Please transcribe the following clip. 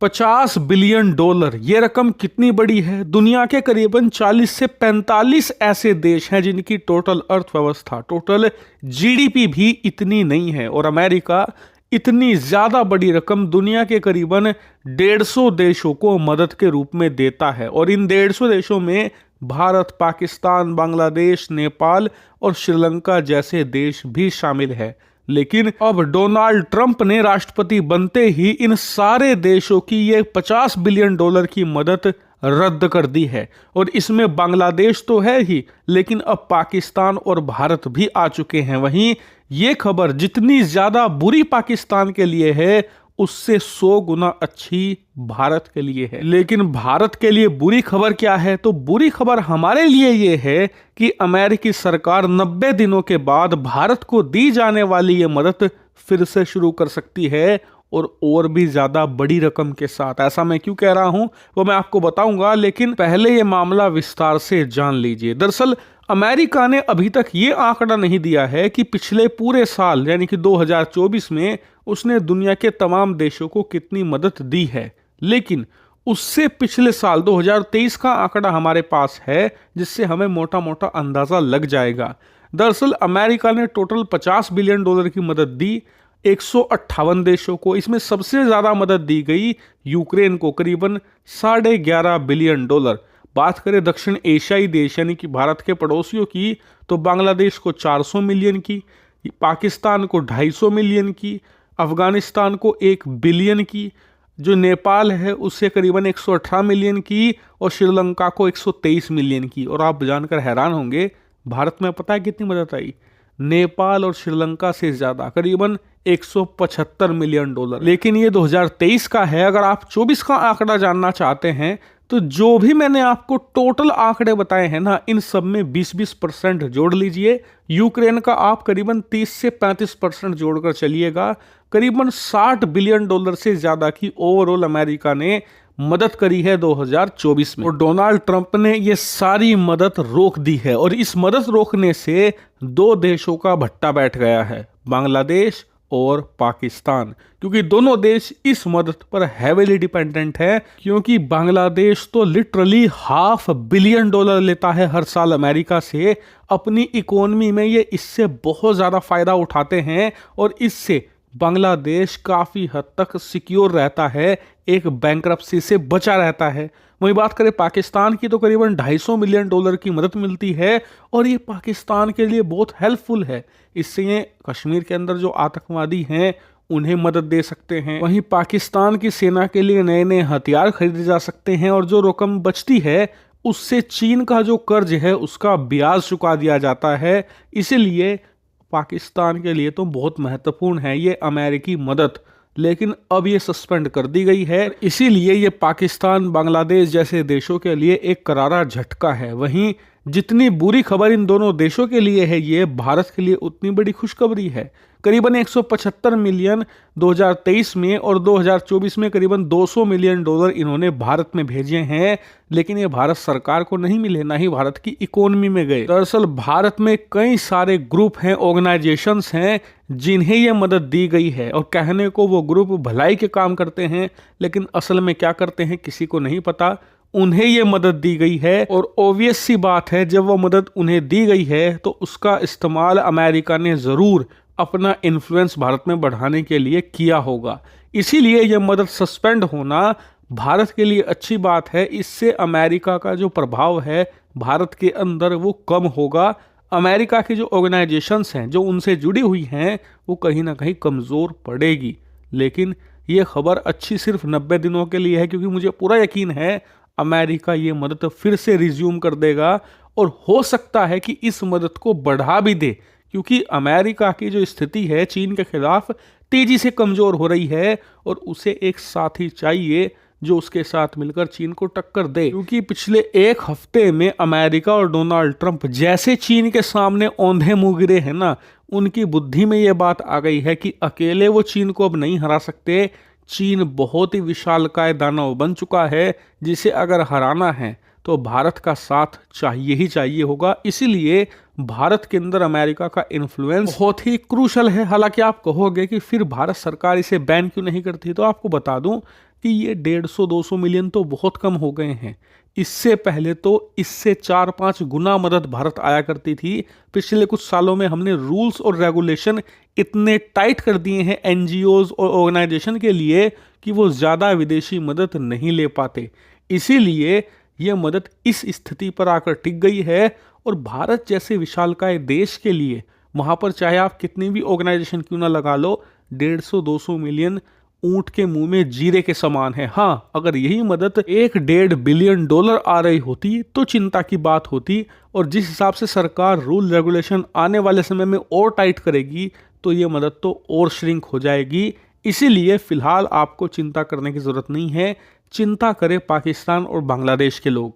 50 billion dollar, ये रकम कितनी बड़ी है? दुनिया के करीबन 40 से 45 ऐसे देश हैं जिनकी टोटल अर्थव्यवस्था, टोटल जीडीपी भी इतनी नहीं है, और अमेरिका इतनी ज्यादा बड़ी रकम दुनिया के करीबन 150 देशों को मदद के रूप में देता है। और इन 150 देशों में भारत, पाकिस्तान, बांग्लादेश, नेपाल और श्रीलंका जैसे देश भी शामिल है। लेकिन अब डोनाल्ड ट्रंप ने राष्ट्रपति बनते ही इन सारे देशों की ये 50 बिलियन डॉलर की मदद रद्द कर दी है। और इसमें बांग्लादेश तो है ही, लेकिन अब पाकिस्तान और भारत भी आ चुके हैं। वहीं ये खबर जितनी ज्यादा बुरी पाकिस्तान के लिए है, उससे 100 गुना अच्छी भारत के लिए है। लेकिन भारत के लिए बुरी खबर क्या है? तो बुरी खबर हमारे लिए ये है कि अमेरिकी सरकार 90 दिनों के बाद भारत को दी जाने वाली ये मदद फिर से शुरू कर सकती है, और भी ज्यादा बड़ी रकम के साथ। ऐसा मैं क्यों कह रहा हूं वो मैं आपको बताऊंगा, लेकिन पहले ये मामला विस्तार से जान लीजिए। दरअसल अमेरिका ने अभी तक ये आंकड़ा नहीं दिया है कि पिछले पूरे साल यानी कि 2024 में उसने दुनिया के तमाम देशों को कितनी मदद दी है। लेकिन उससे पिछले साल 2023 का आंकड़ा हमारे पास है, जिससे हमें मोटा मोटा अंदाजा लग जाएगा। दरअसल अमेरिका ने टोटल 50 बिलियन डॉलर की मदद दी 158 देशों को। इसमें सबसे ज्यादा मदद दी गई यूक्रेन को, करीबन 11.5 बिलियन डॉलर। बात करें दक्षिण एशियाई देश यानी कि भारत के पड़ोसियों की, तो बांग्लादेश को 400 मिलियन की, पाकिस्तान को 250 मिलियन की, अफगानिस्तान को 1 बिलियन की, जो नेपाल है उससे करीबन 118 मिलियन की, और श्रीलंका को 123 मिलियन की। और आप जानकर हैरान होंगे, भारत में पता है कितनी मदद आई? नेपाल और श्रीलंका से ज्यादा, करीबन 175 मिलियन डॉलर। लेकिन ये 2023 का है। अगर आप 24 का आंकड़ा जानना चाहते हैं, तो जो भी मैंने आपको टोटल आंकड़े बताए हैं ना, इन सब में 20-20% जोड़ लीजिए। यूक्रेन का आप करीबन 30 से 35% जोड़कर चलिएगा। करीबन 60 बिलियन डॉलर से ज्यादा की ओवरऑल अमेरिका ने मदद करी है 2024 में। और डोनाल्ड ट्रंप ने ये सारी मदद रोक दी है, और इस मदद रोकने से 2 देशों का भट्टा बैठ गया है, बांग्लादेश और पाकिस्तान। क्योंकि दोनों देश इस मदद पर हैवीली डिपेंडेंट है, क्योंकि बांग्लादेश तो लिटरली $500 बिलियन लेता है हर साल अमेरिका से। अपनी इकोनॉमी में ये इससे बहुत ज्यादा फायदा उठाते हैं, और इससे बांग्लादेश काफी हद तक सिक्योर रहता है, एक बैंकरप्सी से बचा रहता है। वही बात करें पाकिस्तान की, तो करीबन 250 मिलियन डॉलर की मदद मिलती है, और ये पाकिस्तान के लिए बहुत हेल्पफुल है। इससे ये कश्मीर के अंदर जो आतंकवादी हैं उन्हें मदद दे सकते हैं। वहीं पाकिस्तान की सेना के लिए नए नए हथियार खरीदे जा सकते हैं, और जो रकम बचती है उससे चीन का जो कर्ज है उसका ब्याज चुका दिया जाता है। इसीलिए पाकिस्तान के लिए तो बहुत महत्वपूर्ण है ये अमेरिकी मदद। लेकिन अब ये सस्पेंड कर दी गई है, इसीलिए ये पाकिस्तान, बांग्लादेश जैसे देशों के लिए एक करारा झटका है। वहीं जितनी बुरी खबर इन दोनों देशों के लिए है, ये भारत के लिए उतनी बड़ी खुशखबरी है। करीबन 175 मिलियन 2023 में, और 2024 में करीबन 200 मिलियन डॉलर इन्होंने भारत में भेजे हैं। लेकिन ये भारत सरकार को नहीं मिले, ना ही भारत की इकोनॉमी में गए। दरअसल भारत में कई सारे ग्रुप हैं, ऑर्गेनाइजेशंस हैं जिन्हें ये मदद दी गई है, और कहने को वो ग्रुप भलाई के काम करते हैं, लेकिन असल में क्या करते हैं किसी को नहीं पता। उन्हें ये मदद दी गई है, और ऑब्वियस सी बात है जब वो मदद उन्हें दी गई है तो उसका इस्तेमाल अमेरिका ने ज़रूर अपना इन्फ्लुएंस भारत में बढ़ाने के लिए किया होगा। इसीलिए यह मदद सस्पेंड होना भारत के लिए अच्छी बात है। इससे अमेरिका का जो प्रभाव है भारत के अंदर वो कम होगा। अमेरिका की जो ऑर्गेनाइजेशंस हैं जो उनसे जुड़ी हुई हैं वो कहीं ना कहीं कमज़ोर पड़ेगी। लेकिन ये खबर अच्छी सिर्फ 90 दिनों के लिए है, क्योंकि मुझे पूरा यकीन है अमेरिका ये मदद फिर से रिज्यूम कर देगा, और हो सकता है कि इस मदद को बढ़ा भी दे, क्योंकि अमेरिका की जो स्थिति है चीन के खिलाफ तेजी से कमजोर हो रही है, और उसे एक साथी चाहिए जो उसके साथ मिलकर चीन को टक्कर दे। क्योंकि पिछले 1 हफ्ते में अमेरिका और डोनाल्ड ट्रंप जैसे चीन के सामने औंधे मुंह गिरे हैं ना, उनकी बुद्धि में यह बात आ गई है कि अकेले वो चीन को अब नहीं हरा सकते। चीन बहुत ही विशालकाय दानव बन चुका है, जिसे अगर हराना है तो भारत का साथ चाहिए ही चाहिए होगा। इसीलिए भारत के अंदर अमेरिका का इन्फ्लुएंस बहुत ही क्रूशल है। हालांकि आप कहोगे कि फिर भारत सरकार इसे बैन क्यों नहीं करती, तो आपको बता दूं कि ये 150-200 मिलियन तो बहुत कम हो गए हैं। इससे पहले तो इससे 4-5 गुना मदद भारत आया करती थी। पिछले कुछ सालों में हमने रूल्स और रेगुलेशन इतने टाइट कर दिए हैं एनजीओज और ऑर्गेनाइजेशन के लिए कि वो ज़्यादा विदेशी मदद नहीं ले पाते। इसीलिए ये मदद इस स्थिति पर आकर टिक गई है और भारत जैसे विशालकाय देश के लिए वहां पर चाहे आप कितनी भी ऑर्गेनाइजेशन क्यों ना लगा लो, 150-200 मिलियन ऊंट के मुंह में जीरे के समान है। हाँ, अगर यही मदद 1-1.5 बिलियन डॉलर आ रही होती तो चिंता की बात होती, और जिस हिसाब से सरकार रूल रेगुलेशन आने वाले समय में और टाइट करेगी तो ये मदद तो और श्रिंक हो जाएगी। इसीलिए फिलहाल आपको चिंता करने की जरूरत नहीं है। चिंता करें पाकिस्तान और बांग्लादेश के लोग।